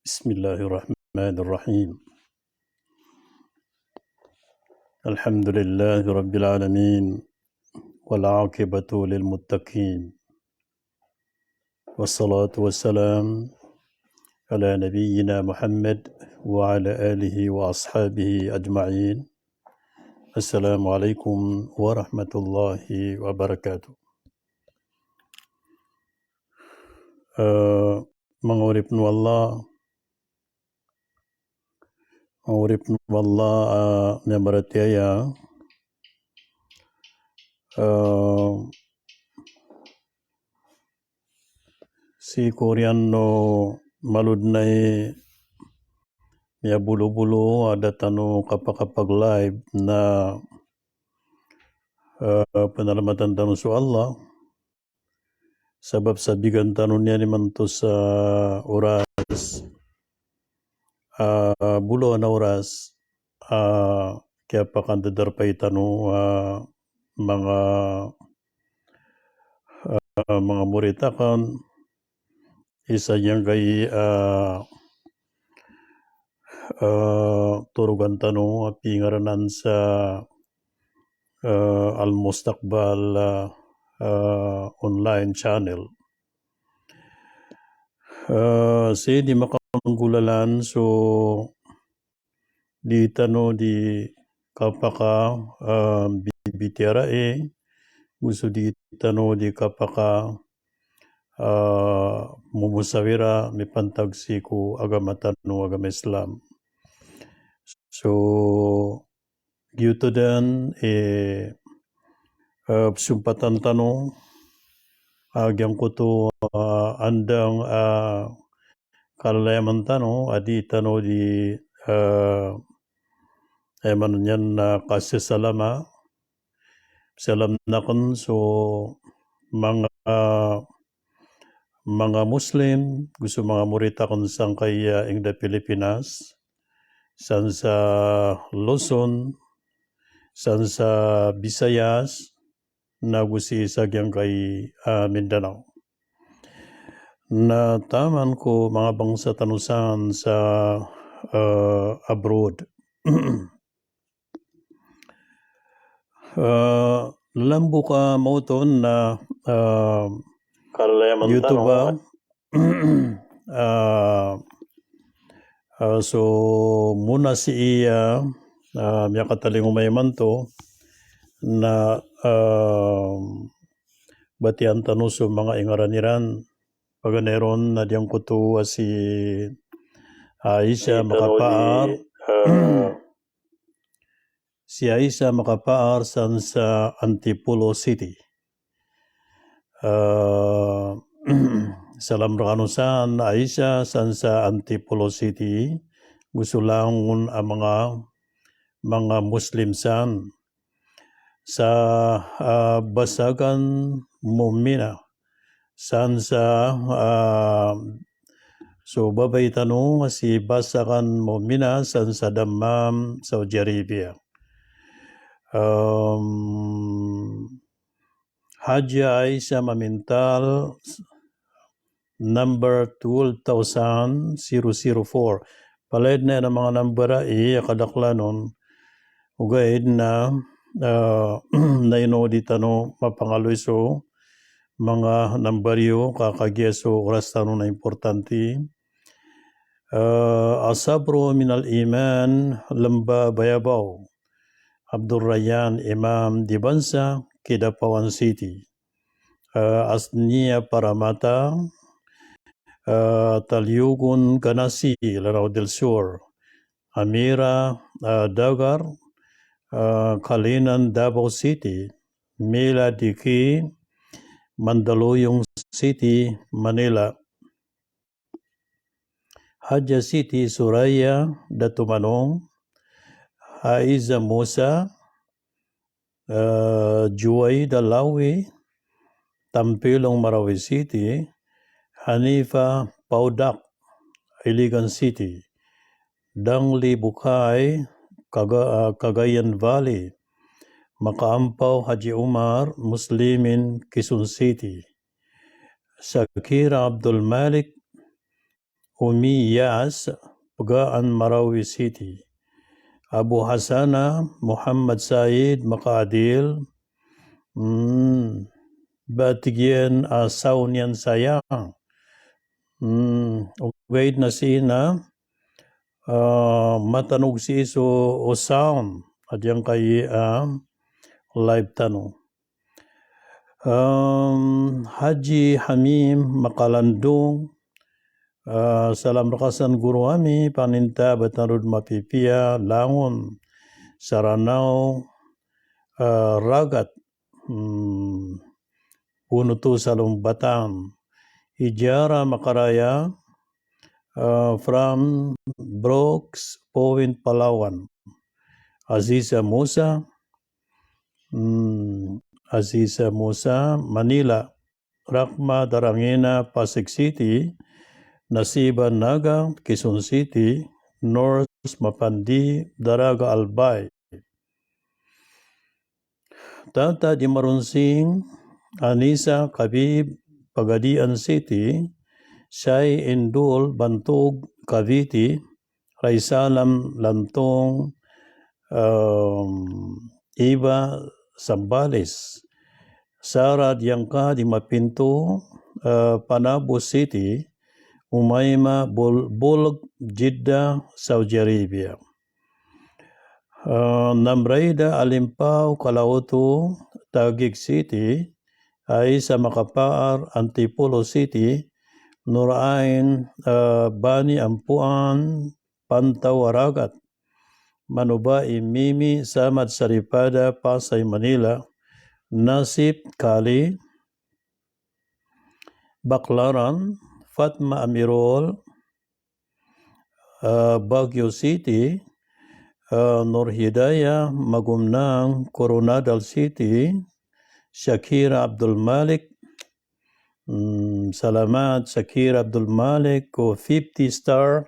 بسم الله الرحمن الرحيم. الحمد لله رب العالمين والعاقبة للمتقين والصلاة والسلام على نبينا محمد وعلى آله وأصحابه أجمعين. السلام عليكم ورحمة الله وبركاته. Menguripnu Allah memberatiaya si Korean no maludnay ya bulu-bulu ada tanu kapag live na penelamatan tanu su Allah sabab sabigan tanunnya ni mantus oras bulo na oras kaya pakan tadarpay tanu mga muritakan isa yang kay turugan tanu pingaranan sa Al-Mustaqbal online channel. Si di makanggulalan so di tanu di kapaka bibitirae gusto di tanu di kapaka mumusawira may pantagsi ko agama tanu agama Islam. So gitu dan sumpatan tanu agyang ko to andang kalalayaman tanu adi tanu di manunyan na kasisalama salam nakon so mga Muslim gusto mga murita kon sang kaya ing da Pilipinas san sa Luzon san sa Visayas na gusi sagyang kay Mindanao. Na taman ko mga bangsa tanusan sa abroad. Lambu ka mauton na YouTube so muna si iya miya kataling umayman to na batian tanu so mga ingaraniran paganeron na diyang kutu si Aisha makapaar si Aisha makapaar san sa Antipolo City. Salam rakanusan Aisha san sa Antipolo City gusto lang ang mga Muslim san sa Basagan Mumina san sa so babay tanong si Basagan Mumina san sa Dammam, Saudi Arabia. Haja Aisha Mamintal number 12,004 palaid na ng mga nambara kadaklanon ugaid na naino di tano mapangaloy so mga nambaryo kakagyeso oras tano na importante asabro minal iman lamba bayabaw Abdul Rayyan Imam di Bansa Kidapawan City. Asnia Paramata Talyugun Ganasi Lanao del Sur Amira Dagar Kalinan Davao City Mila Diki Mandaluyong City Manila Haja City Suraya Datumanong Aiza Musa Juway Dalawi Tampilong Marawi City Hanifa Paudak Iligan City Dangli Bukay Cagayan Valley Makaampaw Haji Umar Muslimin Quezon City Shakira Abdul Malik Umiyas, Pagaan Marawi City. Abu Hasana Muhammad Said Makadil, Batigyan Saunian Sayang, Ugaid na sina, Matanog si iso o sound, at yan kay live tanong. Haji Hamim Makalandong, salam rakasan guru kami, paninta batanod mapipia, langon, saranaw, ragat, puno to sa lumbatan, Ijara Makaraya, from Brooks Point, Palawan, Aziza Musa, Manila, Rakma Darangina, Pasig City, Nasiba Naga, Quezon City, North Mapandi, Daraga Albay. Tata di Marunsing, Anisa Kabib, Pagadian City, Shai Indul, Bantog, Cavite, Raisalam, Lantong, Iba, Sambales, Sara Diangka di Mapinto, Panabo City, Umayma, Bulg, Jeddah, Saudi Arabia. Namraida Alimpao, Calauto, Taguig City, Aisa Makapaar, Antipolo City, Nurain, Bani Ampuan, Pantaw Aragat, Manubai Mimi, Samad Saripada, Pasay Manila, Nasib Kali, Baklaran, Fatma Amirol, Baguio City, Nur Hidayah, Magumnang, Coronadal City, Shakira Abdul Malik, salamat Shakira Abdul Malik, ko 50 star,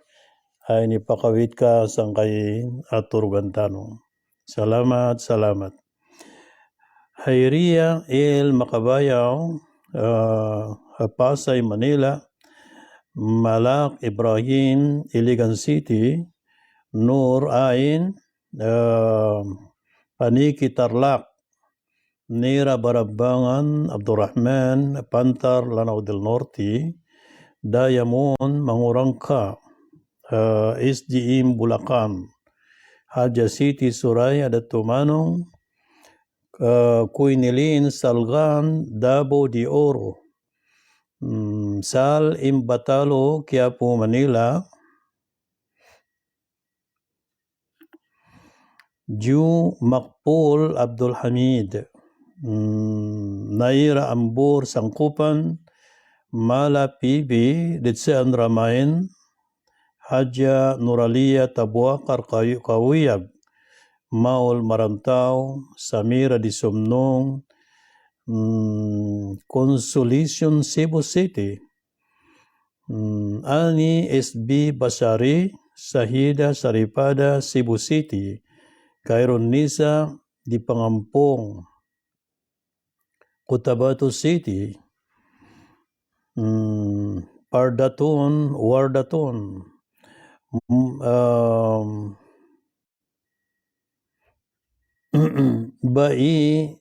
ay nipakawit ka sang kay Aturgantano. Salamat. Hayria El Makabayaw, Pasay, Manila, Malak Ibrahim, Iligan City, Nur Ain, Paniki Tarlac, Nira Barabangan, Abdurrahman, Pantar, Lanao del Norte, Diamond, Mangurangka, SDM Bulacan, Haja City, Suraya, Datumanong, Kuinilin, Salgan, Davao de Oro, Sal Imbatalo, Quiapo, Manila, Ju Makpul Abdul Hamid, Naira Ambur Sangkupan, Mala Pibi, Ditsean Ramain, Haja Nuralia Tabuakar Kawiyag, Maul Marantau, Samira di Sumnong, Consolation Cebu City, Ani SB Basari, Sahida Saripada, Cebu City, Kairon Nisa di Pangampong, Cotabato City, Wardaton, Bai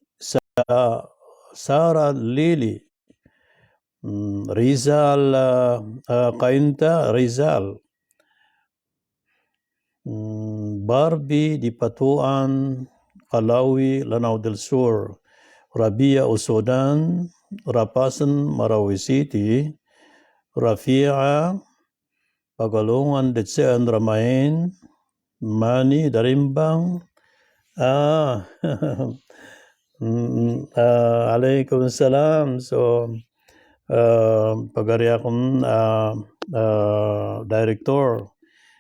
Sara Lili, Rizal Kainta Rizal, Barbie di Patuan, Kalawi, Lanao del Sur, Rabia Usodan, Rapasan, Marawi City, Rafia, Pagalungan, Detsean Ramain, Mani, Darimbang, alaikum salam. So, pagari akong director.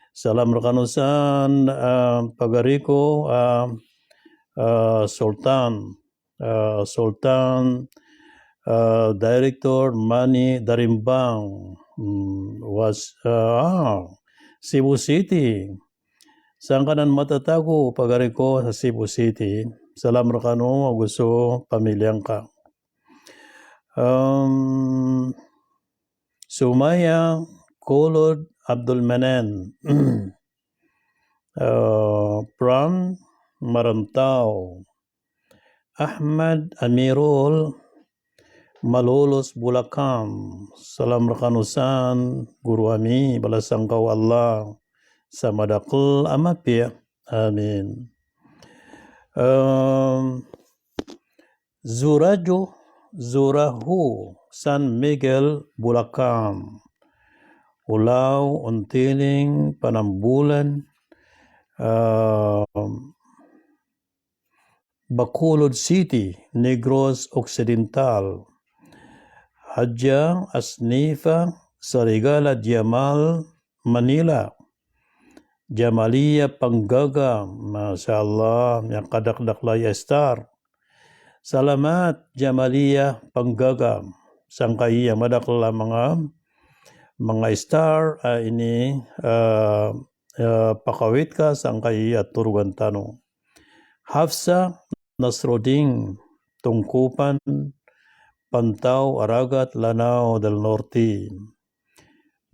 Salam rakanusan, pagari ko, Sultan, Director Mani Darimbang, was Cebu City. Saan ka nan matatago pagari ko sa Cebu City? Salam rakano, gusto pamilyang ka. Sumaya Bacolod Abdul Manan from Marantao. Ahmad Amirul Malolos Bulacan. Salam rakanusan guru ami balasangkaw Allah sa madakal amapya. Amin. Zurahu San Miguel Bulacan. Ulaw Untiling Panambulan. Bacolod City, Negros Occidental. Hadja Asnifa Sarigala Jamal, Manila. Jamalia Panggaga, Masya Allah, yang kadakdaklay star. Salamat Jamalia Panggaga, sangkay yang madakla mga star ini pakawit ka sangkay at turugan tanong. Hafsa Nasruddin Tungkupan Pantau Aragat Lanao del Norte.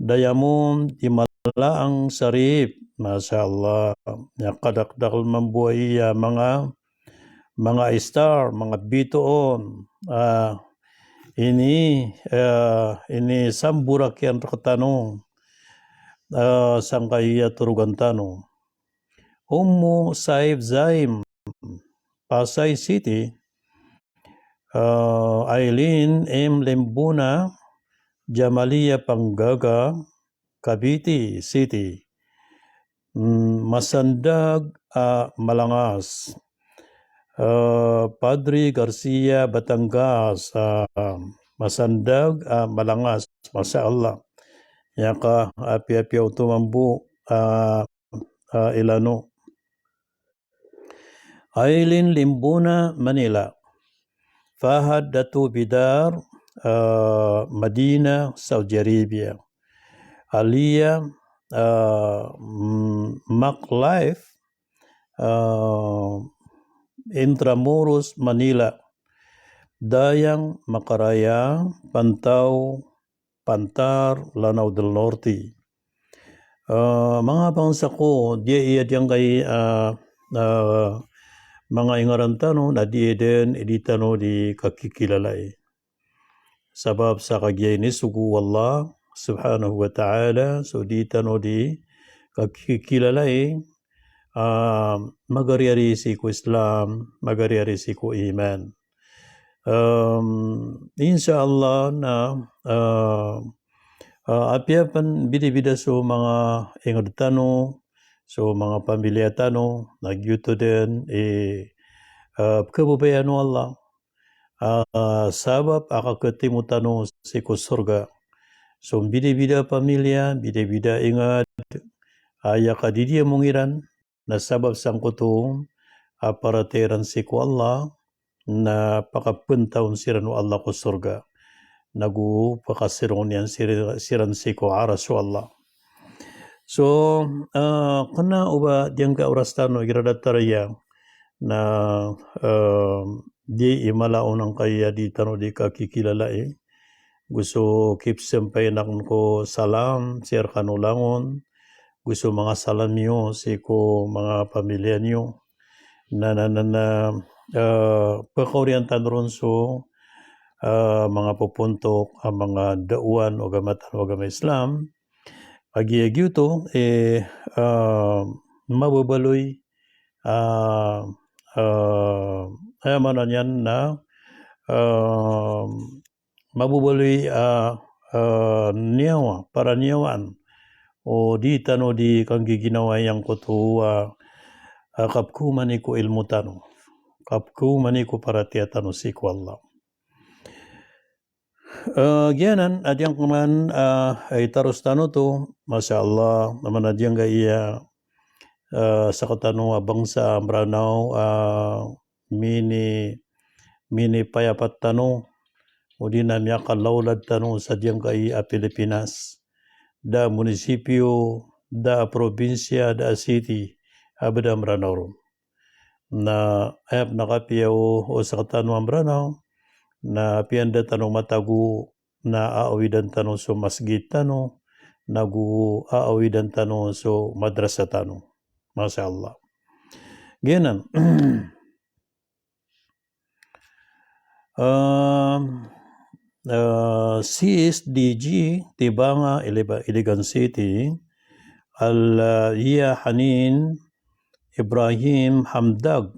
Dayamon Timalaang Sarip, Masya Allah, nakadakdakal mambuhay mga star, mga bitoon. Ini samburak yan katanong sangkaya turugan tanong. Ummu Saib Zaim Pasay City. Aileen M. Lembuna Jamalia Panggaga Cavite City. Masandag Malangas. Padre Garcia Batangas, Masandag Malangas, Masya Allah. Yaka api-api tumambu Ilano. Aileen Limbuna Manila. Fahad Datu Bidar Madina Saudi Arabia. Alia MacLife Intramuros Manila. Dayang Makaraya Pantau Pantar Lanao del Norte. Mga bangsa ko dia iya diyang kay mga ingarantano na di eden editano di kakikilalay. Sabab sa kagyay ni sugu Allah subhanahu wa ta'ala so ditano di kakikilalay magariarisi ko Islam, magariarisi ko iman. Inshallah na apiapan bida-bida so mga ingarantano so mga pamilya tano nagyuto din kababayan Allah sabab akakatimu tano si surga so bida-bida pamilya bida-bida ingat ayakadidia mungiran na sabab sang kutong aparateran si ko Allah na pakapuntaon siran Allah ko surga nagu pakasirong niyan siran si ko arasu Allah. So, kana uba diyang ka orastano igradataria na di imalaon ang kaya di tano di kakikilala Gusto keep sempay ko salam, sir kanulangon. Gusto mga salam niyo si ko mga pamilya niyo na pagkaorientan ron so mga pupuntok ang mga dauan o gamatan o gama Islam. Agiagyuto mababaloy ayaman yan na mababaloy niyawa para niyawaan o di tano di kang giginawa yang kuto kapku maniko ilmu tano kapku maniko para tiya tano si ko Allah. Gianan adyang kuman ay taros tano to Masya Allah naman adyang gaya sa katano bangsa Branao mini payapat tano o di na miya kalawlad tano sa adyang gaya Pilipinas da munisipyo da probinsya da city abada Branao na ayap nakapiyaw o sa katano Branao na pianda tanong matagu na aawidan tanong so masgid tanong nagu-aawidan tano so madrasa tano. Masya Allah. Genan. CSDG Tibanga Iligan City Al-Iya Hanin Ibrahim Hamdag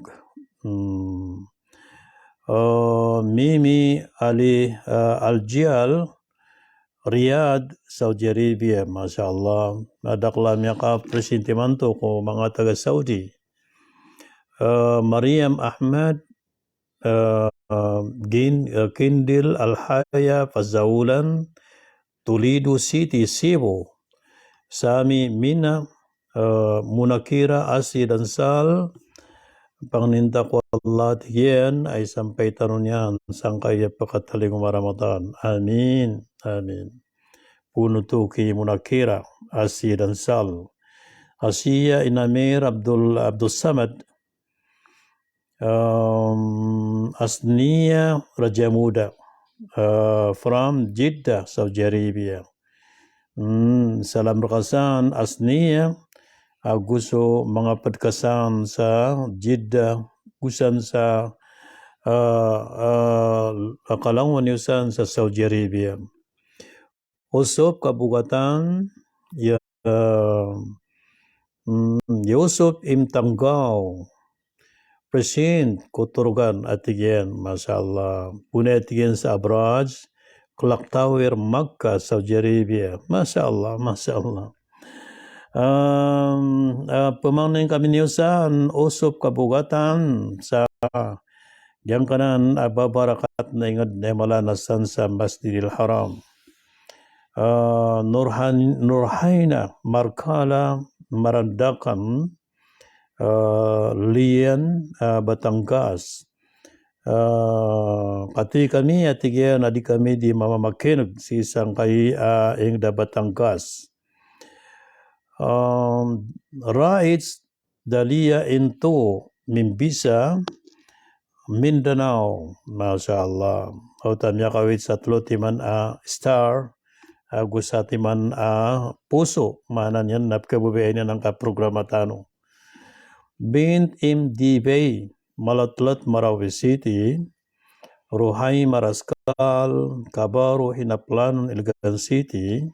Mimi Ali Al-Jial Riyadh, Saudi Arabia, Masya Allah. Nadaklamnya ka presidente manto ko mga taga Saudi. Mariam Ahmad Kindil Al-Haya Fazaulan Toledo City, Cebu. Sami Mina Munakira Asi dan Sal. Pangninta ko Allah tiyan ay sampai tanunyan sangkaya pakataling Ramadan. Amin. Amin. Puno tu ki Munakira Asi dan Sal. Asia Inamir Abdul Samad. Asnia Raja Muda from Jeddah, Saudi Arabia. Salam berkasan Asnia gusto mga padkasan sa Jeddah, gusan sa Kalangwan Yusan sa Saudi Arabia. Usop Kabugatan Yusuf Imtanggao Present Kuturgan Atigen, Masya Allah. Pune Atigen sa Abraj, Clock Tower, Makkah, Saudi Arabia. Masya Allah, Masya Allah. Pemangnin kami niusan Usop Kabugatan sa yang kanan babarakat na ingad na malanasan sa Masjidil Haram. Nurhaina Markala Marandakan Lian Batangas. Kati kami atigyan adi kami di mamamakinog si isang kay ingda Batangas. Rights Dalia into Mimbisa Mindanao, Masya Allah. Autamya kawit sa tlotiman star gusatiman puso manan yan napkabubayan yan ang kaprograma tano. Bint MDB Malatlat Marawi City Ruhai Maraskal Kabaru Hinaplanon Iligan City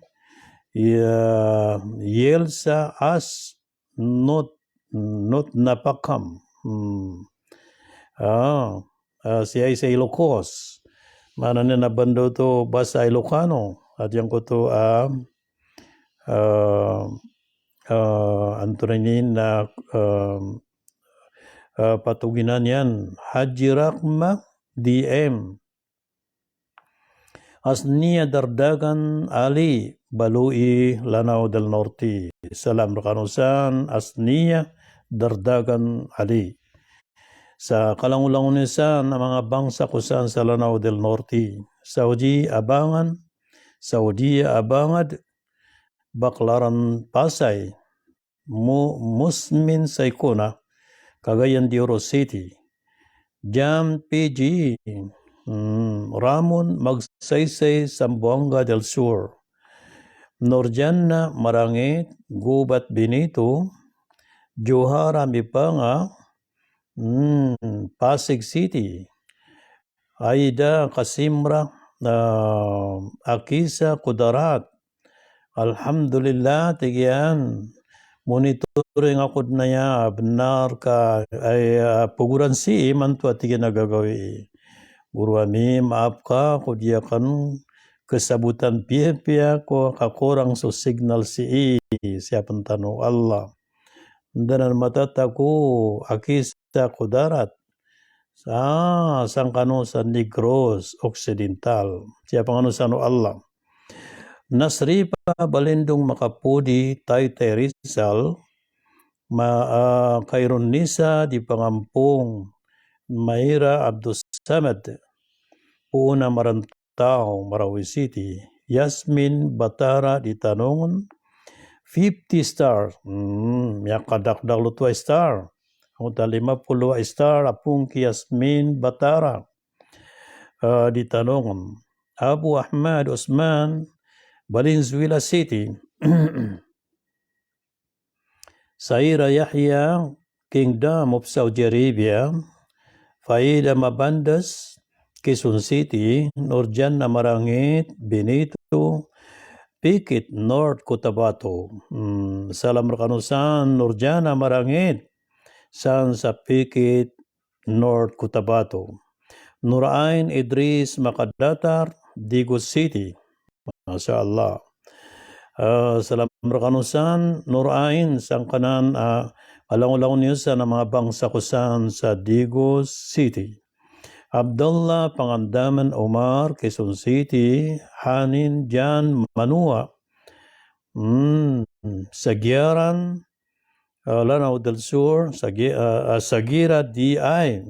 Yelsa As Not Napakam siya sa Ilocos mana na nabando to basa Ilocano at yang ko to antunin na patuginan yan Haji Rakma DM Asnia Dardagan Ali Balui Lanao del Norte. Salam rakanusan Asnia Dardagan Ali sa kalangulangunesan ng mga bangsa kusan sa Lanao del Norte. Saudi Abangad Baklaran Pasay Musmin Saikuna Cagayan de Oro City Jam PG Ramon Magsaysay Zamboanga del Sur Norjanna Marangit Gubat Benito Johara Mipanga Pasig City Aida Kasimra Akisa Kudarat Alhamdulillah tigyan monitoring ako na ya benar ka ay puguran si mantu tigyan nagagawi guru ami maaf ka ko dia kan kesabutan pia ko kakurang so signal si siapang tanu Allah dan matataku Akisa Kudarat sangkano sa Negros Occidental siapang ano sa Allah Nasripa Balendong Makapudi Taytay Rizal Kairon Nisa di Pangampong Mayra Abdus Samad Una Marantao Marawi City Yasmin Batara di Tanongon 50 star yakadakdak lutwa star Uta 50 star apung Yasmin Batara di Tanongon Abu Ahmad Osman Valenzuela City Saira Yahya, Kingdom of Saudi Arabia, Faida Mabandas, Quezon City, Nurjana Marangit, Benito, Pikit, North Cotabato. Salam Rakanusan, Nurjana Marangit, San sa Pikit, North Cotabato. Nurain Idris Makadatar, Digos City. Masya Allah. Salam Rakanusan, Nurain, sang kanan, alang-ulang niyo sa mga bangsa kusan sa Digos City. Abdullah Pangandaman Omar, Quezon City, Hanin Jan Manua, Sagiaran, Lanao del Sur, Sagira DI,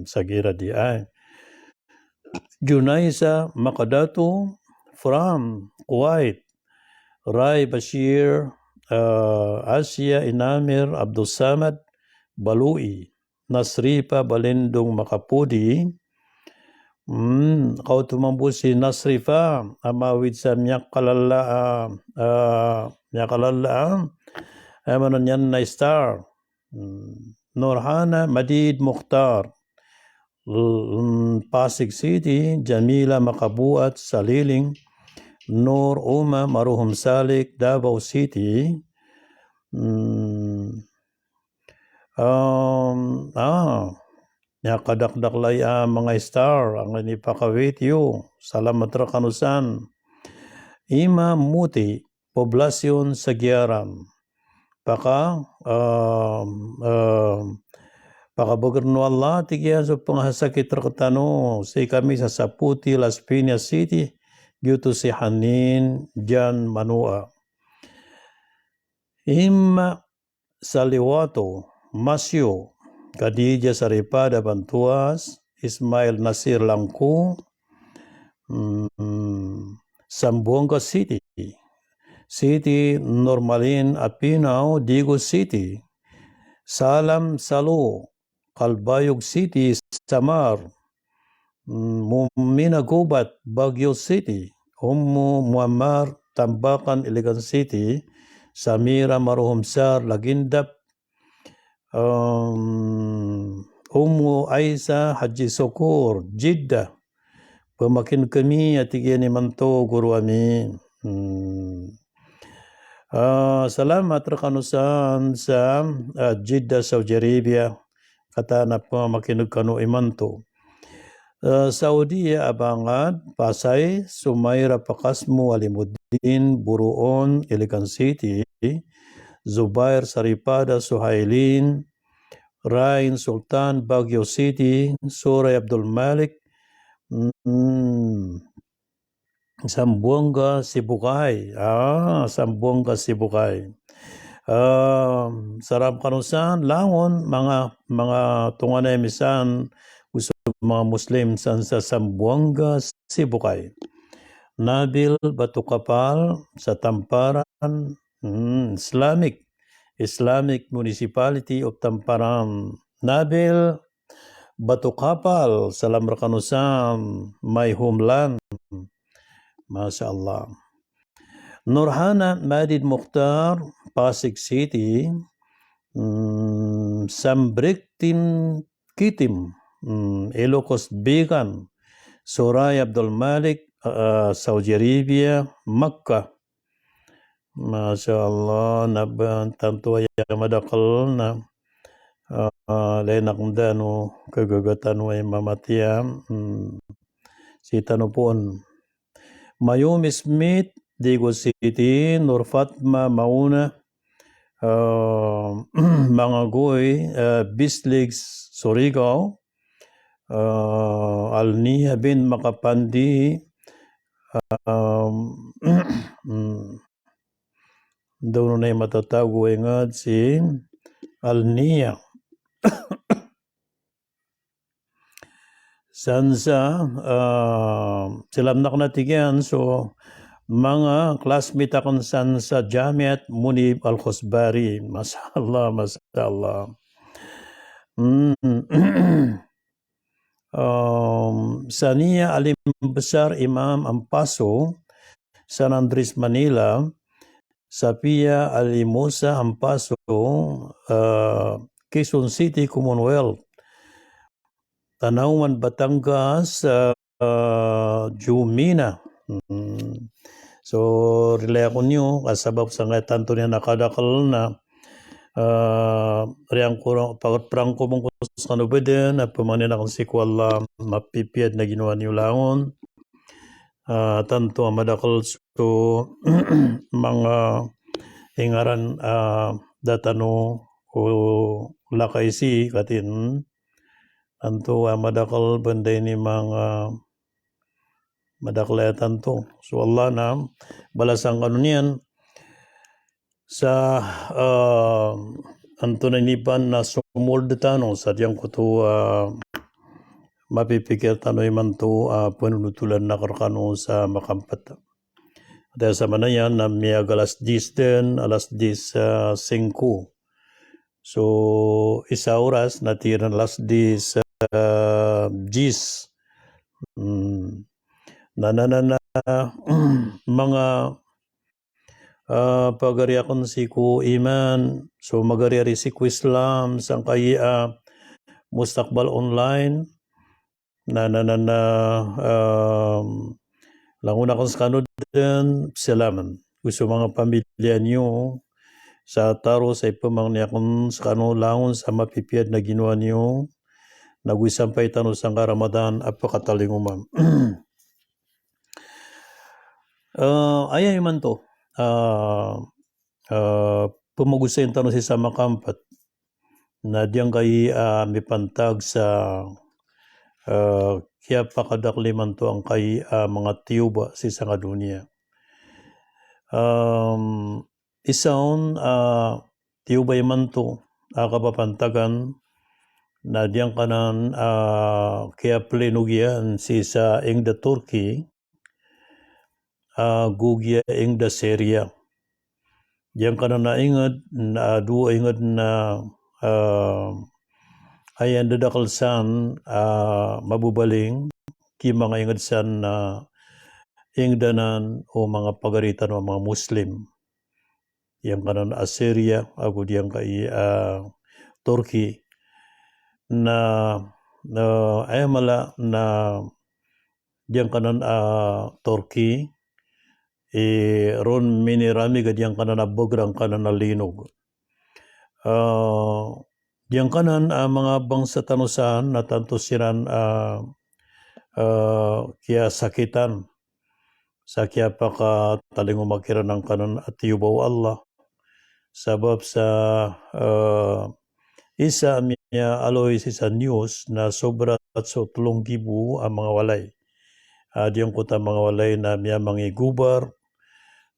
Sagira DI, Junaisa Makadato from Kuwait, Rai Bashir, Asia Inamir Abdul Samad Balui, Nasripa Balendong Makapudi, kau tumambu si Nasrifa amawid sa Miyakalala amanon yan na star. Nurhana Madid Mukhtar, Pasig City, Jamila Makabuat Saliling, Nur Uma Maruhum Salik, Davao City. Kadakdaklay mga star ang inipakawityo. Salamat Rakanusan. Ima Muti, Poblasyon Sagiaran. Pakabagarno Allah tigyan sa panghasakit rakatano si kami sa Saputi, Las Piñas City, gyuto si Hanin Jan Manua. Ima Saliwato, Masyo, Khadija Saripada Bantuas, Ismail Nasir Langku, Sambuanga City, Normalin Apinao, Digos City, Salam Salo, Kalbayog City, Samar, Minagubat, Baguio City, Muammar, Tambakan, Iligan City, Samira Maruhumsar, Lagindap, Aisa Haji Sokur, Jeddah, pemakin kami atigyan ni Manto Guru Amin. Salamat Rakanusan sa Jeddah, Saudi Arabia, katana pemakin kanu Imanto. Saudi Abangad, Pasay, Sumaira Pakasmu Alimuddin, Buruon, Iligan City, Zubair Saripada Suhailin, Rain Sultan Baguio City, Suray Abdul Malik, Sambuanga Sibukay. Sambuanga Sibukay. Sarap Kanusan, Langon, mga tunganay misan gusto mga Muslim sa Sambuanga Sibukay. Nabil Batukapal sa Tamparan, Islamic Municipality of Tamparan. Nabil Batukapal, Salam Rakanusan, my homeland. Masya Allah. Nurhana Madid Mukhtar, Pasig City, Sambriktin Kitim, Ilocos Bigan, Suray Abdul Malik, Saudi Arabia, Makkah. Masya Allah, tanto ay madakal na lenak dano kagagatan ay mamatiyam si tanupon. Mayumi Smith, Digos City, Nur Fatma Mauna, Mangagoy, Bisligs, Surigao, Alniya bin Makapandi, doon na matatago nga si Alniya. Sansa, silam na natigyan, so mga classmate akong sa Jamiat Munib Al-Khosbari. Masyaallah, masyaallah. Sania Alim Besar Imam Ampaso, San Andres, Manila, Sapia, Alimosa, Ampaso, Quezon City, Commonwealth, Tanauan, Batangas, Jumina. So, relay ako niyo, kasabab sa nga tanto niya nakadakal na riyang kurang pagprang ko mong kustos na nubeden at pumanin akong sikwala mapipiyad na ginawa niyo langon. Tanto ang madakal so mga ingaran datano o lakay si katin tanto madakal banday ni mga madaklaya tanto. So Allah na balasang kanunian sa anto na inipan na sumulde tanong sa diyang kuto mapipikir tanong iman to panunutulan na karkano sa makampat. Dahil sa mana yan na may alas 10 din, alas 10 5. So isa oras natira alas 10 10. Nanana mga pagariakon si ko iman, so magariari si ko Islam, sang kaya mustakbal online, langon akong skanod din, salaman. Gusto mga pamilya niyo, sa taro sa ipamang niya kung skano langon sa mapipiyad na ginawa niyo, nagwisampay tanong sang Ramadan, apakataling umam. Ayay man to. Pumagusayin tanong sa makampat na diyang kay may pantag sa kaya pakadakli man to ang kay mga tiyuba sa isang dunia. Isaon tiyuba man to kapapantagan na diyang kanan kaya plenugyan sa Ingda Turkey gugya Ingda Syria. Diyan ka na naingad, na duwa ingad na ayan dadakalsan mabubaling ki mga ingad san na ingdanan o mga pagaritan o mga Muslim. Diyan ka na Assyria, ako diyan ka Turkey na ay mala na diyan ka na Turkey ron minirami gadyang kanan na bograng kanan na linog. Diyan kanan mga bangsa tanusan na tanto siran kaya sakitan sa kaya paka taling umakiran ng kanan at yubaw Allah sabab sa isa miya aloy sa news na sobra at so 3,000 ang mga walay. Diyan ko ta mga walay na miya mangigubar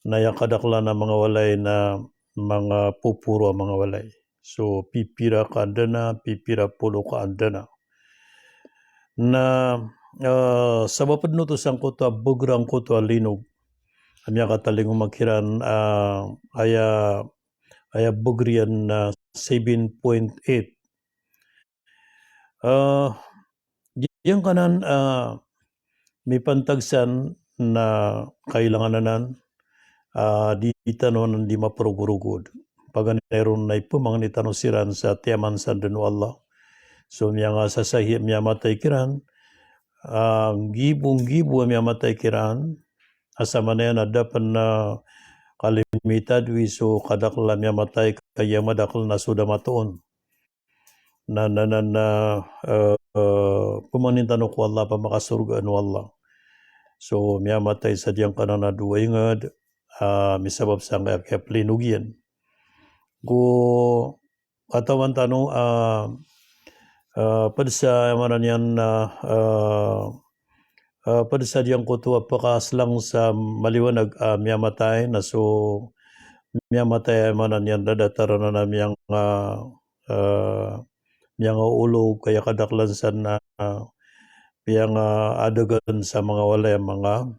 na yakadakla na mga walay na mga pupuro ang mga walay. So pipira ka andana, pipira pulo ka andana. Na sabapad no to sang kota bugrang kota linog. Amya kataling umakiran aya bugrian na 7.8. Diyan kanan may pantagsan na kailangan nanan di tanong di maprugurugod. Paganeron na ipumang ni tanong siran sa tiyaman sa denu Allah. So miya nga sasahi miya matay kiran, gibong-gibo miya matay kiran, asama na yan adapan na kalimitad so kadakla miya matay kaya madakal na suda matuon. Na pumanin tanong ko Allah pa makasurga anu Allah. So miya matay sa diyang kanan na duwa ingad, misabab sa nga kaya plinugyan. Go katawan tanong pada sa manan yan pada sa diyang kuto apakaslang sa maliwanag miyamatay na so miyamatay manan yan dadataran na namiyang miyang ulo kaya kadaklansan na miyang adagan sa mga walay mga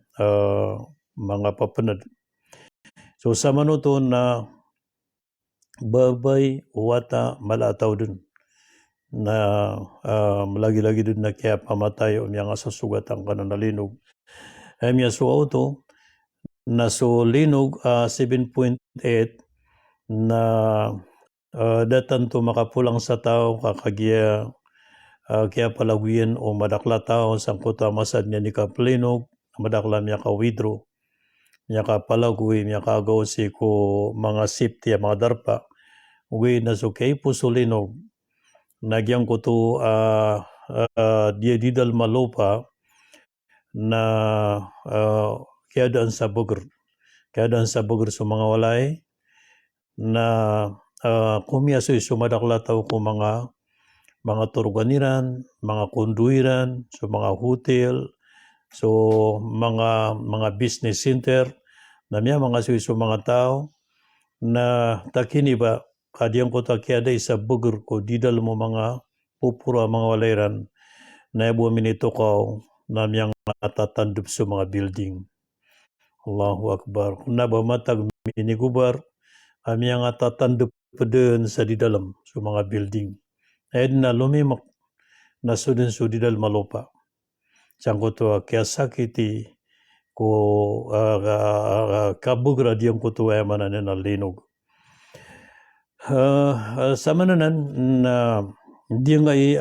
papanad. So sa manuto na babay wata malataw dun na lagi-lagi dun na kaya pamatay o mga sasugat ang kanan nalinog. Ay miya so auto na so linog 7.8 na datan to makapulang sa tao kakagya kaya palaguyan o madakla tao sangkot masad niya ni kaplinog madakla niya ka withdraw niya ka palaguy niya ka gawsi ko mga safety mga darpa uwi na so kay pusulinog nagyang ko to dia didal malopa na keadaan sa bugar sa mga walay na kumiyasoy sumadakla tao ko mga turganiran, mga kunduiran, so mga hotel, so mga business center, na mga suiso mga tao na takini ba kadiyang ko takiada isa bugar ko didal mo mga pupura mga walairan na ibu minito ko na miyang natatandup sa mga building. Allahu Akbar. Na ba matag minigubar amiyang natatandup din sa didalam sa mga building. Ayun na lumimak na sudin-sudidal malupa. Sangko to kaya sakiti ko kabugra diyang ko to ay manan na linog. Sa mananan na di ngay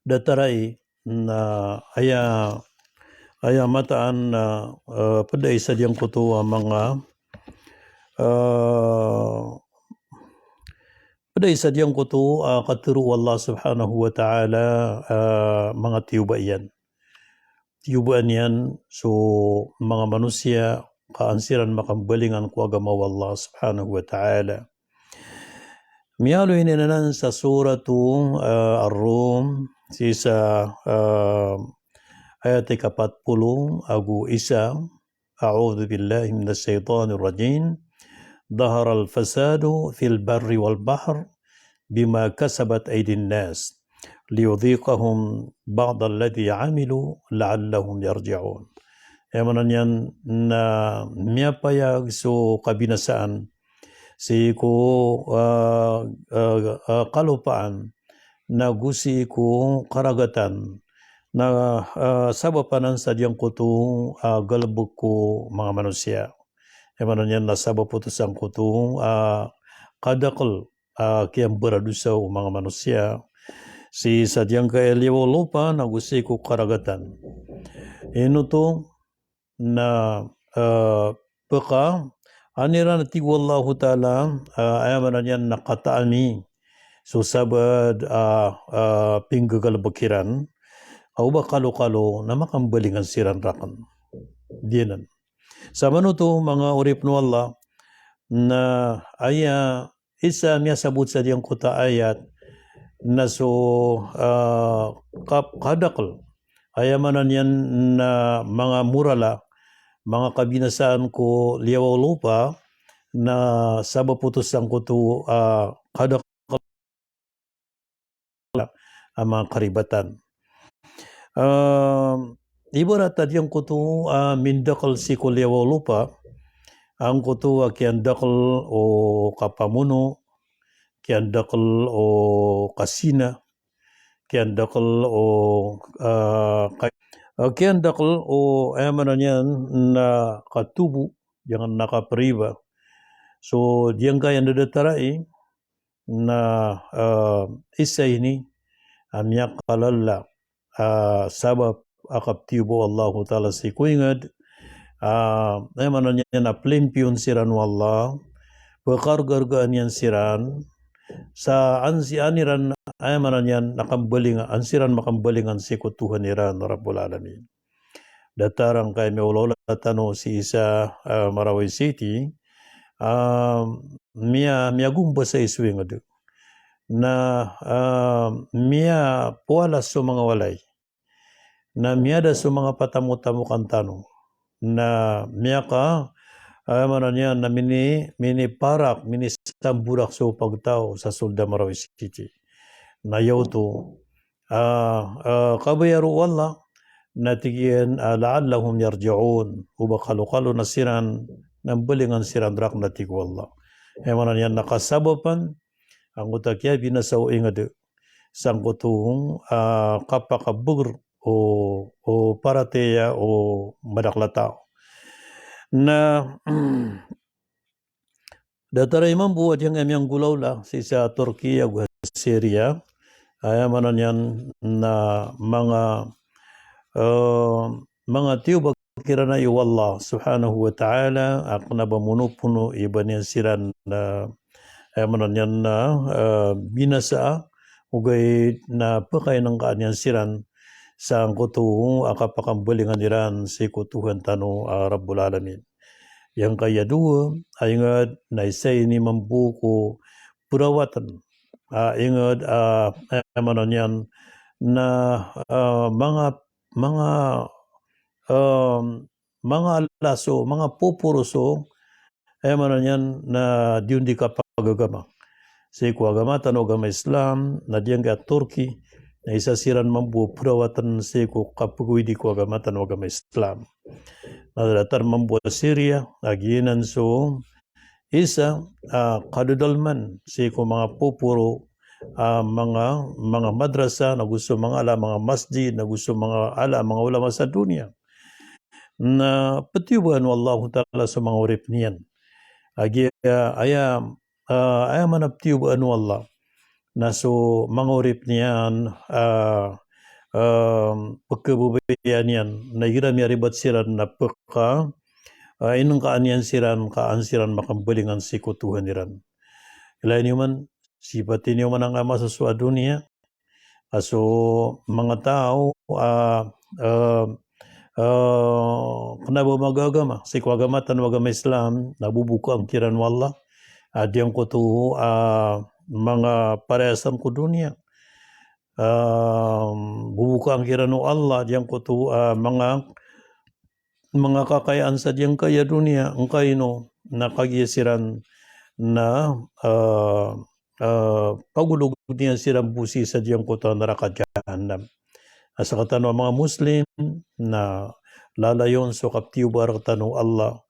dataray na aya mataan na pada isa diyang ko to mga pada isa diyang ko to katuru Allah subhanahu wa ta'ala mga tiyubaan. Tiyubaan yan so mga manusia kaansiran makambalingan ko agama Allah subhanahu wa ta'ala. Miyalo inanan sa suratu Ar-Rum sisa ayat 40 agu isa a'udzu billahi minash shaitanir rajim. ظهر الفساد في البر والبحر بما كسبت أيدي الناس ليذيقهم بعض الذي عملوا لعلهم يرجعون. Emanan yan na miyapayag so kabinasaan si ko kalupaan na gusi ko karagatan na sabapanan sa diyang kutong galbog ko mga manusia. Emanan yan na sabaputusan kutong kadakal kiyang beradusaw mga manusia si sadyang kaeliyaw lupa na gusi ko karagatan. Ino to na peka aniran ti wallahu taala ayamanan yan nakataami so sabad pinggagal bakiran au ba kalo-kalo na makambalingan siran rakan dinan sa manuto mga urip no Allah na aya isa miya sabut sa diyang kuta ayat na so kadakal ayamanan yan na mga murala mga kabinasaan ko liyaw lupa na sabaputusan ko to kadakal ang mga karibatan. Ibarat tadyang ko to mindakal si ko liyaw lupa ang ko to kiandakal o kapamuno kiandakal o kasina kiandakal o kiandakal o ayamanan yan na katubo jangan nakapriba so diyan kaya nadatarai na isa ini amyak kalala sabab akaptibo Allah ta'ala si kuingad ayamanan yan na plimpion siran wallah pekargargaan yan siran sa ansianiran ayamanan yan nakambalingan ansiran makambalingan si kutuhan iran Rabbul Alamin. Datarang kay meulala tano si isa Marawi City miya gumba sa iswing adu na miya pualas so mga walay na miya da so mga patamu-tamu kantano na miya ka ayamanan yan na mini parak mini samburak so pagtao sa Sulda Marawi City na yaw to kabayaro wallah natigian la'allahum yarji'un uba kalo-kalo na siran ng balingan siran drak natig wallah ayamanan yan nakasabapan ang utakya binasaw ingad sang kutong kapakabugur o parateya o madaklatao na datara imam buat yang gulaw la sa Turkiya ug Syria ayamanan yan na mga tiyubag kirana iwallah subhanahu wa ta'ala akna bamuno-puno iban yan siran na ayamanan yan na binasa ugay na pakay ng kanyan siran sa kutu akapakambalingan iran si kutuhan tano Rabbul Alamin. Yang kaya dua, ingat na isa ini membuku perawatan. Ingat manon yan na mga laso, mga pupuruso, manon yan na diundi kapagagama. Si agama tano agama Islam na diyan ka Turki na isa siran mambu perawatan si kapagui di agama tano agama Islam. Nadatar membuat Syria aginan so isa kadudalman si ko mga pupuro mga madrasa na gusto mga ala mga masjid na gusto mga ala mga ulama sa dunia na patiuban wallahu ta'ala sa mga urip niyan agi aya manaptiuban wallah na so mga urip niyan pagkabubayan yan na iram yaribat siran na pagka inang kaanyan siran makambalingan si kutuhan niran. Ilain yuman sipatin yuman ang ama sa dunia aso mga tao kenapa magagama si agama tan agama Islam nabubuka ang kiran wallah adiyang kutu mga paresan ko dunia bubuka ang kirano Allah diyang kutu mga kakayaan sa diyang kaya dunia ang kaino nakagisiran na pagulog niya silang busi sa diyang kutu neraka jahanam. Asa katano mga Muslim na lalayon so kaptiubar tano Allah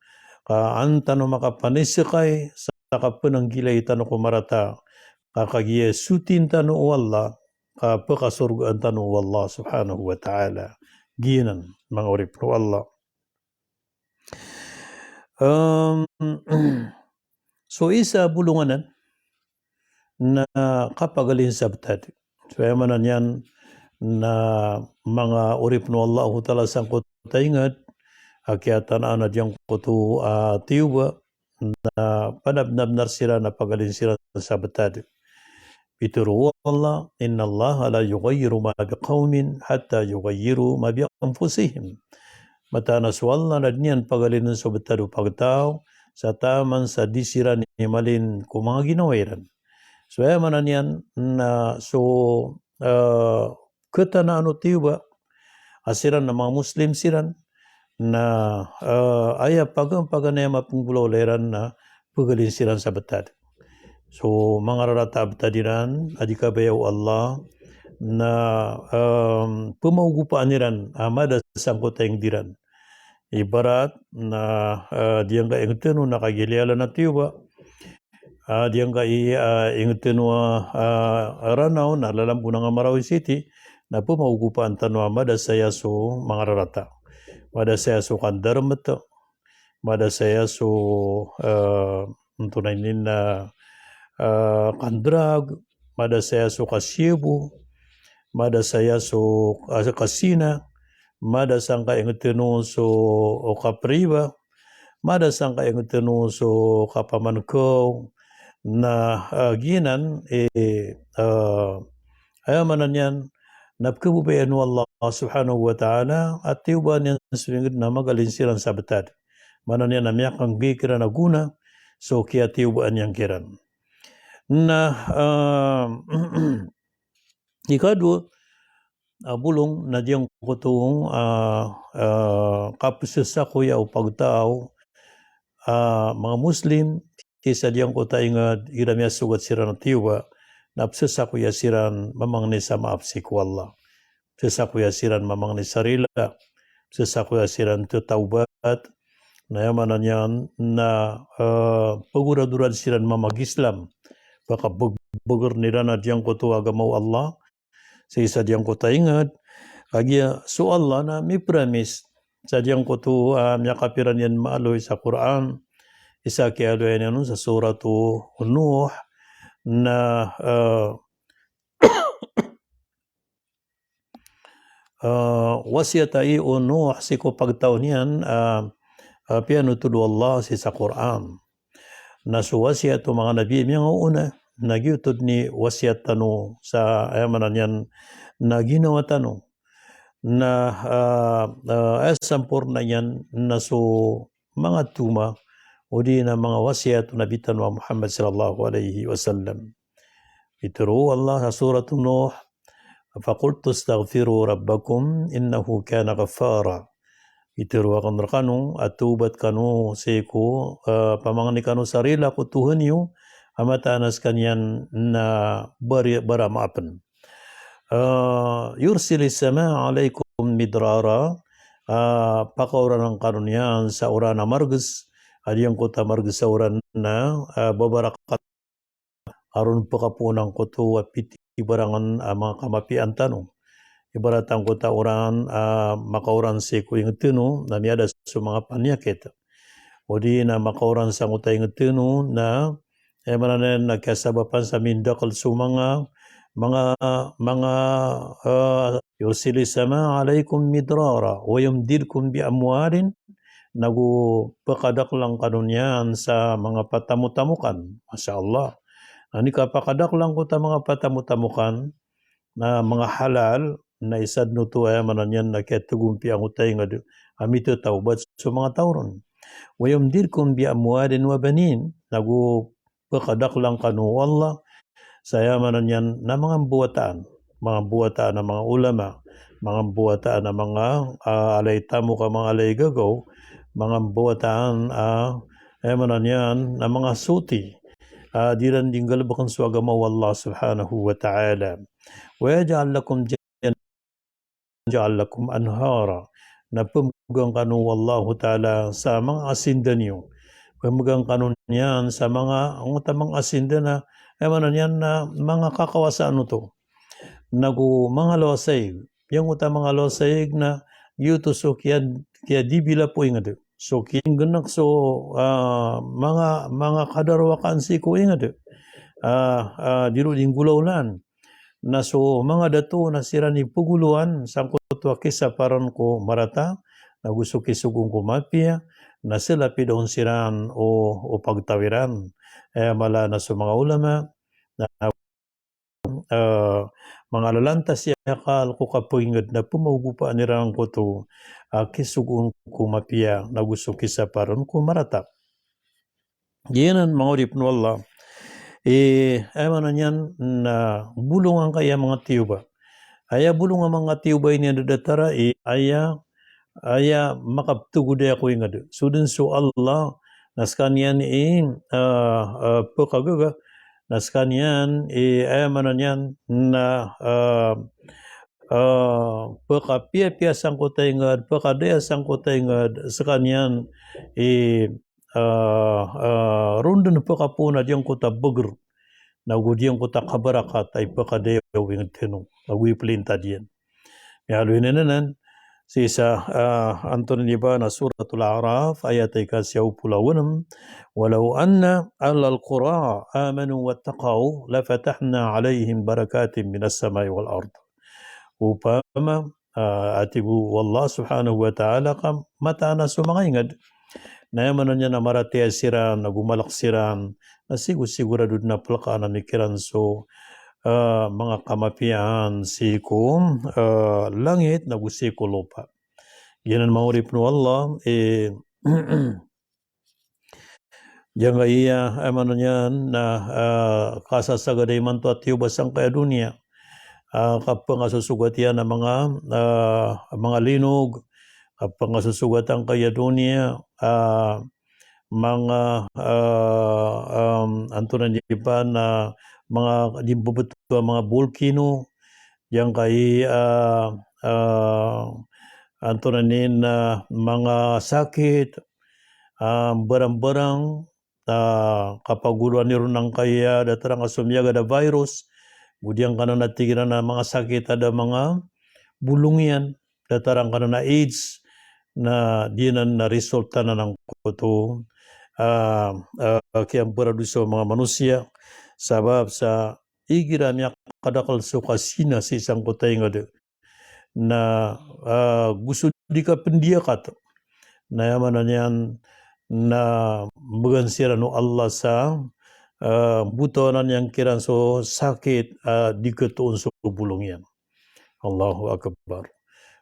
antano makapanisakay sa kapunang gilay tano kumarata kakagiye sutin tano Allah kapakasurgaan tano Allah subhanahu wa ta'ala ginan mga urip no Allah. So isa bulunganan na kapagalin sabtad so yamanan yan na mga urip no Allah ta'ala sangkot taingat akyatan ana diyang kutu tiyuba na panabnab sila na pagalin sila sa sabtad. Bituru Allah, inna Allah la yughayyiru ma biqaumin hatta yughayyiru ma bi anfusihim. Mata naswalla na niyan pagalinan sa betado pagtao sa taman sa disiran ni malin kung mga ginawiran. So manan yan na so kita na ano tiba asiran na mga Muslim siran na aya paganaya mapunggulo leran na pagalin siran sa betado. So mga raratab tadiran adikabayaw Allah na pumaugupan niran amada sangkot tayong diran. Ibarat na diyang ka ingteno nakagiliala na tiba diyang ka ingteno aranaw na lalampo ng Marawi City na pumaugupan tano amada saya so mga rarata. Mada saya so kandarmat mada saya so tunaynin na kandrag, mada saya so kasibu, mada saya so kasina, mada sangka yang tenu so kapriba, mada sangka yang tenu so kapamanko na ginan ayamanan yan napkabubayan Allah subhanahu wa ta'ala at tiuban yan sumingid na magalinsiran sa betad. Manan yan namyak ang bikira na guna so kaya tiuban yang kiran. Na ikadua bulong na diyang kutong kapusasa kuya o pagtao mga Muslim kisa diyang kuta ingad iramya sugat siran tiwa na apsasa kuya siran mamang ni sa maapsik wallah apsasa kuya siran mamang ni sarila apsasa kuya siran tutaubat na yamanan yan na paguraduran siran mamag Islam baka bagar nila na diyang ko to agamaw Allah sa isa diyang ko taingat kagya so Allah na may promise sadyang ko to kapiran yan maaloy sa Quran. Isa kaya yan sa suratu Nuh na wasiyata o Nuh si ko pagtaon yan piano tudu Allah si sa Quran. Na su wasiat mga nabi mga una nagyutod ni wasiat tano sa ayamanan yan na ginawa tano na sampurna yan na so mga tuma o di na mga wasiat Nabi tanwa Muhammad sallallahu alaihi wasallam. Ituro Allah sa surat Nuh, faqultu astaghfiru rabbakum innahu kana ghaffara. Ituro akan rekanu atubat kanu seko pamangani kanu sarila ko Tuhan yu amata anas kanyan na baramaapan. Yursilis sama alaikum midrara pakauran ang kanunyan sa urana margus adiyang kota margus sa uran na babarakat aron pakapunang koto piti barangan mga kamapian tanong ibaratang kota uran makauran si kuing tino na niada sa mga panyakit o di na makauran sa kota ing tino na mananen nagkasabapan sa mindakal sa mga yursili sama alaikum midrara wa yumdilkum bi amwalin nagu pakadak lang kanunyan sa mga patamutamukan. Masya Allah. Ani kapakadak lang ko ta mga patamutamukan na mga halal na isad no to ay mananyan na ketugumpi ang utay nga amito taubat sa mga tauron. Wa yumdilkum bi amwalin wa banin nagu pakadak lang kanu Allah saya mananyan na mga buwataan ng mga ulama, mga buwataan ng mga alay tamo ka mga alay gagaw, mga buwataan mananyan na mga suti. Diran dinggal bakan suagama wallah subhanahu wa ta'ala. Wa yaj'al lakum anhara na pemegang kanu wallahu ta'ala sa mga asindan niyo. Pemegang kanun yan sa mga tamang asindan na yan na mga kakawasaan to. Nagu mga losay. Yung mga losay na yuto so kaya di bila po ingad. So kiyang ganak so mga kadarwakan si ko ingad. Diro ding gulaulan. Na so mga dato na sira ni puguluan sangkot wa kisa paran ko marata nagusto kisugong kumapia na sila pidon siran o pagtawiran mala na sa mga ulama na mga lalantas yakal ko kapuingad na pumagupa nirang ko to kisugong kumapia nagusto kisa paran ko marata. Yan mga urip no Allah yan na bulungan kaya mga tiyuba. Aya bulungan mga tiyuba ini ada datara aya makaptugude ako ingad. Sudin so Allah naskanian pekagaga naskanian yan na pekapia sangkota ingad pekadaya sangkota ingad sekanian rundun pekapuna diyang kota beger nagu diyang kota kabarakat ay pekadaya ingad tenung nagu iplinta diyan. Ya luinanan sisa Anton liba na suratul A'raf ayat ika-60 walau anna ahlal qura amanu wattaqau lafatahna alaihim barakatin minas samai wal ard. Upama atibu wallah subhanahu wa ta'ala kam mata na sumangingad na yaman niya na maratiya siran, nagumalak siran, na sigurado na palaka na mikiran so mga kamapian sikum langit nagusiko lupa. Yan ang maurip no Allah yang iya amano niyan na kasasagaday man to at basang kaya dunia kapag susugatian ng mga linog kapag susugatan kaya dunia mga antunan di pa na mga dimbubuto mga volcano yang kay antunanin na mga sakit barang-barang kapag guluan niron ng kaya datarang asumyaga da virus gudiang kana natigiran na mga sakit ada mga bulungian datarang kana na AIDS na dinan na resulta na ng kuto kaya produso mga manusia sabab sa igira niya kadakal sukasina sa isang kutay nga na gusto di ka pendiakat na yaman na niyan na magansira no Allah sa butonan yang kiran so sakit di ketuun so bulong yan. Allahu Akbar.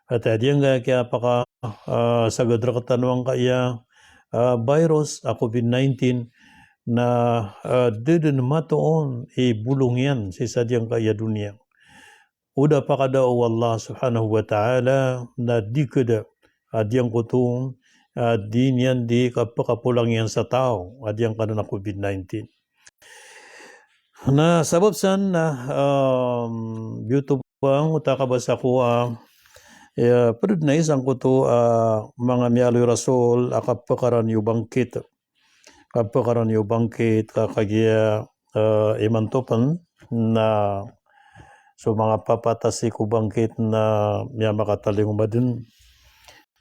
At diyan nga kaya apaka sa gadrakatanuang kaya virus, COVID-19 na deden matoon bulong yan sa sadyang kaya dunia. Udah pa kada Allah subhanahu wa ta'ala na di kada adyang kutong di niyan di kapakapulang yan sa tao adyang kada na COVID-19. Na sabab san na YouTube bang utakabasa ko perud na isang kuto mga miyaloy rasul akapakaran yu bangkit kakagya imantopan na so mga papatasi ko bangkit na miya makataling umadun.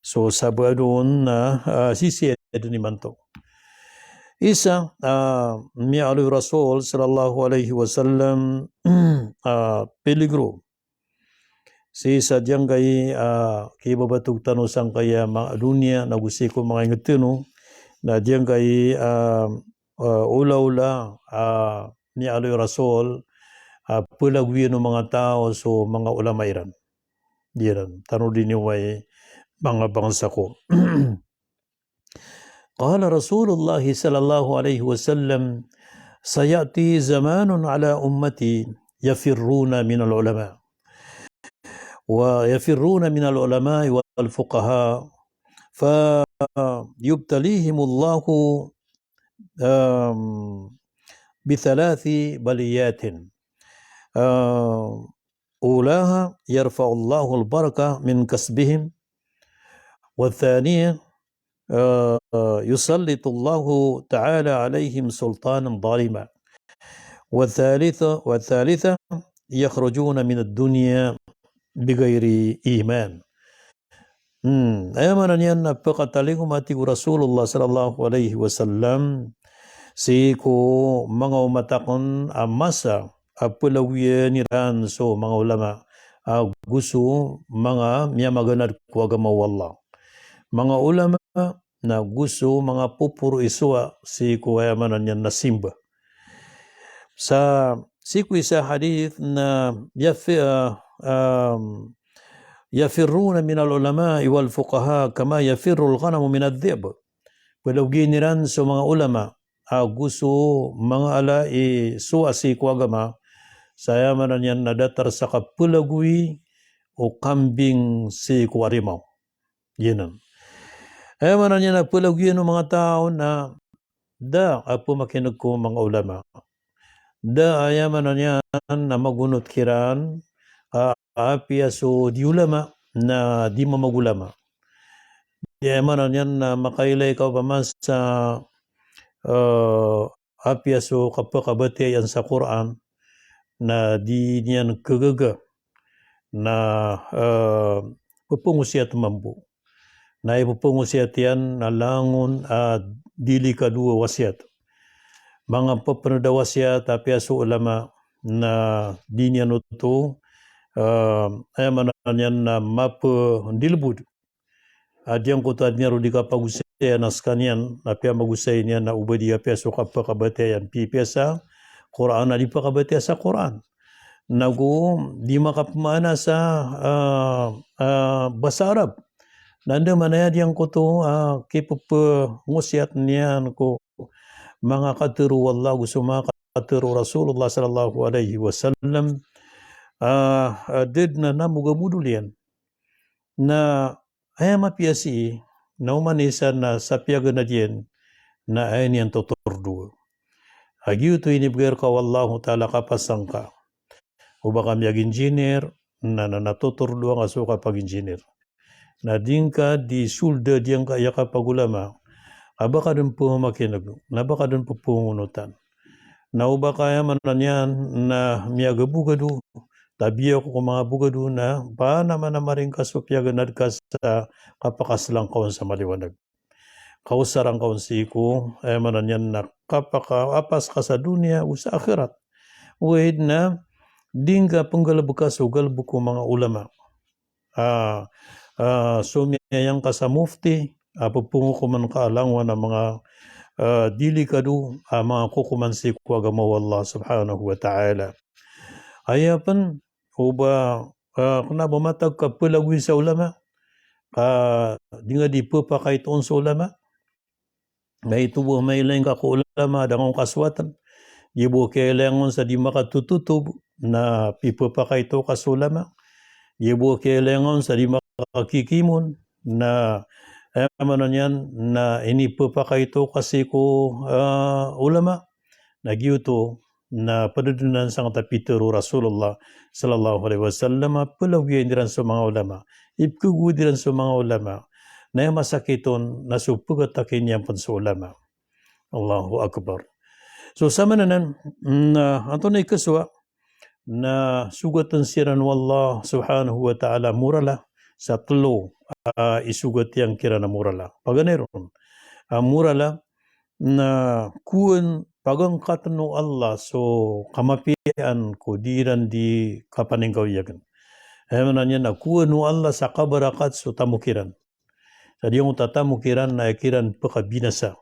So sabi doon na sisi edun imanto. Isa miya aluy Rasul sallallahu alaihi wasallam peligro. Si sadyang kay kibabatug tanusang kaya mga dunia nagusiko mga ingatino na diyang kay ula-ula miya aluy Rasul pulagwi ng mga tao so mga ulama iran. Diyan tanong din yung mga bangsa ko. Qala Rasulullah sallallahu alaihi wasallam sayati zamanun ala ummati yafirruna min al-ulama wa yafirruna min al-ulama wal fuqaha fa yubtalihim Allah bithalathi baliyatin أولاها يرفع الله البركة من كسبهم والثانية يسلط الله تعالى عليهم سلطانا ظالما والثالثة يخرجون من الدنيا بغير إيمان. Ayaman niyan na pagkataling umati Rasulullah sallallahu alaihi wasallam si ko mga umatakon masa apulawiya niran so mga ulama gusto mga miya maganad ko agama wallah. Mga ulama na gusto mga pupuro iswa si kuwayamanan niyan na simba. Sa siku isa hadith na yafirruna min al-ulama wal fuqaha kama yafirru al-ghanam min ad-dhib. Palawgi niran so mga ulama gusto mga alai so si kuwagama saya manan yan nadatar sa kapulagwi o kambing si kuwarimao. Yan. Ayaw manan yan napulagwi ng mga tao na apo makinig ko mga ulama. Ayaw manan yan na magunot kiran apia so di ulama na di mamagulama. Ayaw manan yan na makailay ka pa mas sa apia so kapakabati yan sa Quran na di niyan kagaga na pupungusiat mambu. Na ipupungusiat yan na langon dili kadua wasiat. Mga papanada wasiat tapi aso ulama na di niyan ito ayaman yan na dilbud. Adiyang kuta niya ro di kapagusaya na skanian na piya magusay niya na ubadi apya so kapakabatayan pipesa Quran na di pa kabati sa Quran. Nagu di makapmana sa bahasa Arab. Nanda manaya diyang ko to ngusiat niyan ko mga katiru wallahu suma katiru Rasulullah sallallahu alaihi wasallam did na namugamudul yan na ayama piyasi na umanisa na sapyaga na diyan na ayan yan tuturdu. Agi ito inibigay ka wallahu ta'ala kapasang ka. O baka miyag engineer na natuturdo ang aso kapag engineer. Na din ka di sulda diyang kaya kapag ulama. Aba ka dun po makinag. Na baka dun po pungunutan. Na uba kaya man yan na miyag abugado. tabiya ko mga bugado na ba naman na maring kasupyagan ka sa kapakaslang kaon sa maliwanag. Kausarang kaon siku, manan yan na kapaka-apas ka sa dunia o sa akhirat. Wahid na, dingga penggalabukas o galbuko mga ulama. Sumiyayang ka sa mufti, pupungo ko man kaalangwan ng mga dili kadu, mga kukumansi ko agamaw Allah subhanahu wa ta'ala. Ayapan, uba, kena bumatag ka pelagwi sa ulama, di nga di papakay toon sa ulama, may tubuh may lain ka ko ulama, dangang kaswatan, di buh kailangan sa di makatututub na pipapakay to ka sa ulama, di buh kailangan sa di makakikimon na manan yan na ini papakay to kasi ko ulama, nagyuto na padudunan sang tapitero Rasulullah sallallahu alaihi wasallam pelawyan diran sa mga ulama, ipkugu diran sa mga ulama, na masakiton na supugatakin yan pun sa ulama. Allahu Akbar. So sama nanan na antonay kaswa na sugatan siran wallah subhanahu wa ta'ala murala sa tlo isugat yang kira na murala. Paganeron murala na kuan pagangkat no Allah so kamapian ko diran di kapaningkaw yagan. Nanya na kuan no Allah sa kabarakat so tamukiran. Jadi yung tatamukiran na akiran pakabinasa.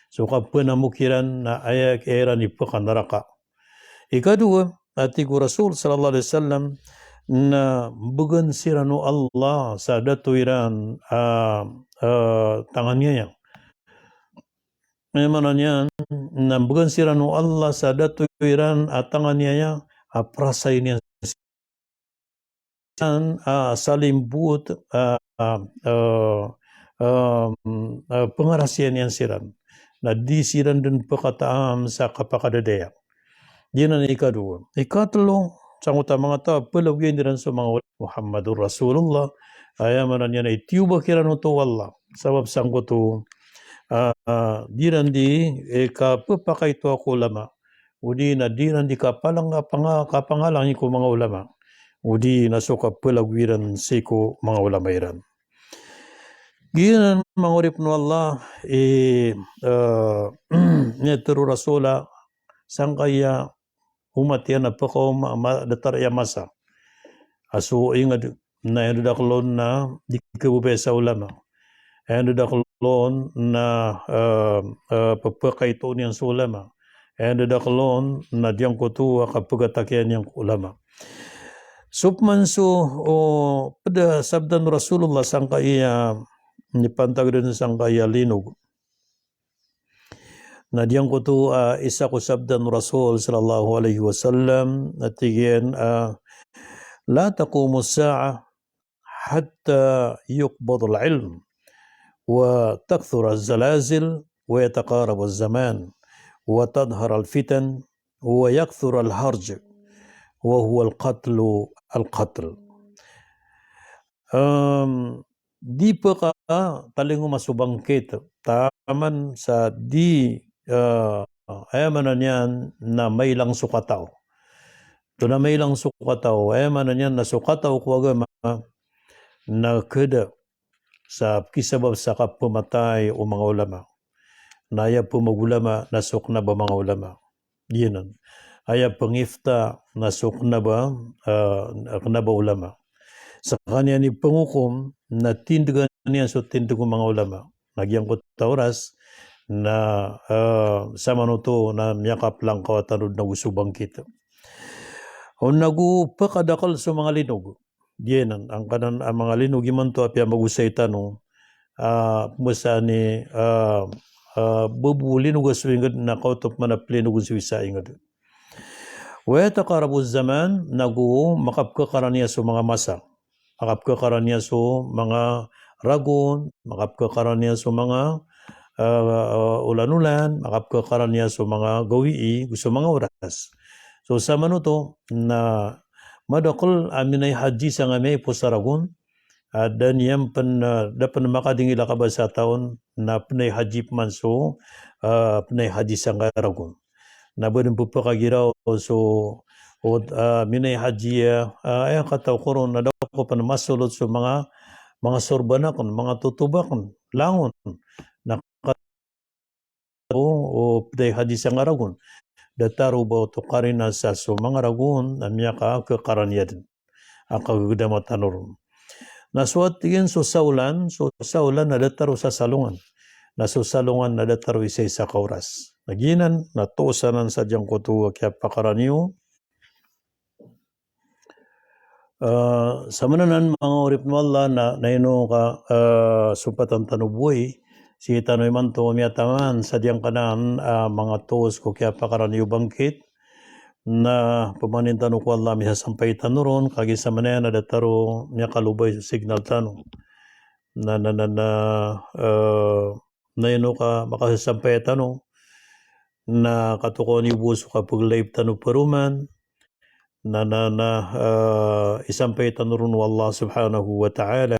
So kapag namukiran na ayak era ni pakanaraka. Ikadua, ati ko Rasul sallallahu alaihi wasallam na bugan sira no Allah sa datuiran tangannya yang. Mananya na bugan sira no Allah sa datuiran tangannya yang prasay niya salim buot pengarasian yang siran na di siran din pakataam sa kapakadadaya. Diyan na ikadua. Ikatlo, sa mga tao, palawin din sa mga Muhammadur Rasulullah, ayamanan niya na itiuba kiran ito Allah. Sabab sang ko to, diran di kapapakay to ako ulama. Udi na diran di kapangalang ko mga ulama. Udi na so kapalawiran siko mga ulama iran. Giyan mga urip no Allah, netero Rasula, sang kaya umat yan na pakaw datar ya masa. Aso ingad na yan daklon na di kabubay sa ulama. Yan daklon na papakay to niyan sa ulama. Yan daklon na diyang kutuwa kapag atakyan niyang ulama. Supman so pada sabdan Rasulullah sang kaya nipantag rin sang kaya linog. Na diyang ko to isa ko sabdan Rasul sallallahu alaihi wasallam natigyan la taqumu as-sa'a hatta yuqbad al-'ilm wa takthur az-zalazil wa yataqarab az-zaman wa tadhhar al-fitan wa yakthur al-harj wa huwa al-qatl. Di pa ka talingo masubangkit taman sa di ayamanan yan na may lang sukataw. Ito na may lang sukataw, ayamanan yan na sukataw ko agama na kada sa kisabab sa kapamatay o mga ulama. Naya po magulama, nasok na ba mga ulama? Yan. Aya pangifta, nasok na ba ulama? Sa kanya ni pangukom na tindagan niya so tindagan mga ulama. Nagyang ko tauras na sama no to na miyakap lang kawatanod na usubang kita. O nagupakadakal sa mga linog. Diyan ang kanan ang mga linog iman to apya magusay tanong musa ni bubu linog aswingad na kautop man na plinog sa ingad. Wa taqarabu zaman nagu makapkakaraniya sa mga masa. Makapkakaraniya sa mga ragon, makapkakaraniya sa mga ulan-ulan, makapkakaran niya sa mga gawi, gusto mga oras. So sa manuto na madakol amin ay haji sa ngame po sa ragon, dan yan dapat makadingila ka ba sa taon na panay haji man so panay haji sa ragon. Na ba po pakagiraw so o minay hajiya ay kataw koron na daw ko pa masulod sa mga sorbanakon, mga tutubakon, langon na o day hadis ang aragon dataru ba to karina sa so mga ragon na miyaka kakaranyad ang kagudama tanurun. Nasuat tingin so saulan na dataru sa salungan. Nasusalungan na dataru isa kauras. Naginan na tosanan sa diyang kutuwa kaya pakaraniyo. Sa mananan mga urip mo Allah na ino ka supatan tanubuhay si tanoy man to umiyataman sa diyang kanan mga tos ko kaya pakaraniyo bangkit na pamanin tanu ko Allah miha sampay tanuron kagi sa manana dataro niya kalubay signal tanu na ino ka makasampay tanu na katuko ni buso kapag live tanu paruman na isampay tanurun wa Allah subhanahu wa ta'ala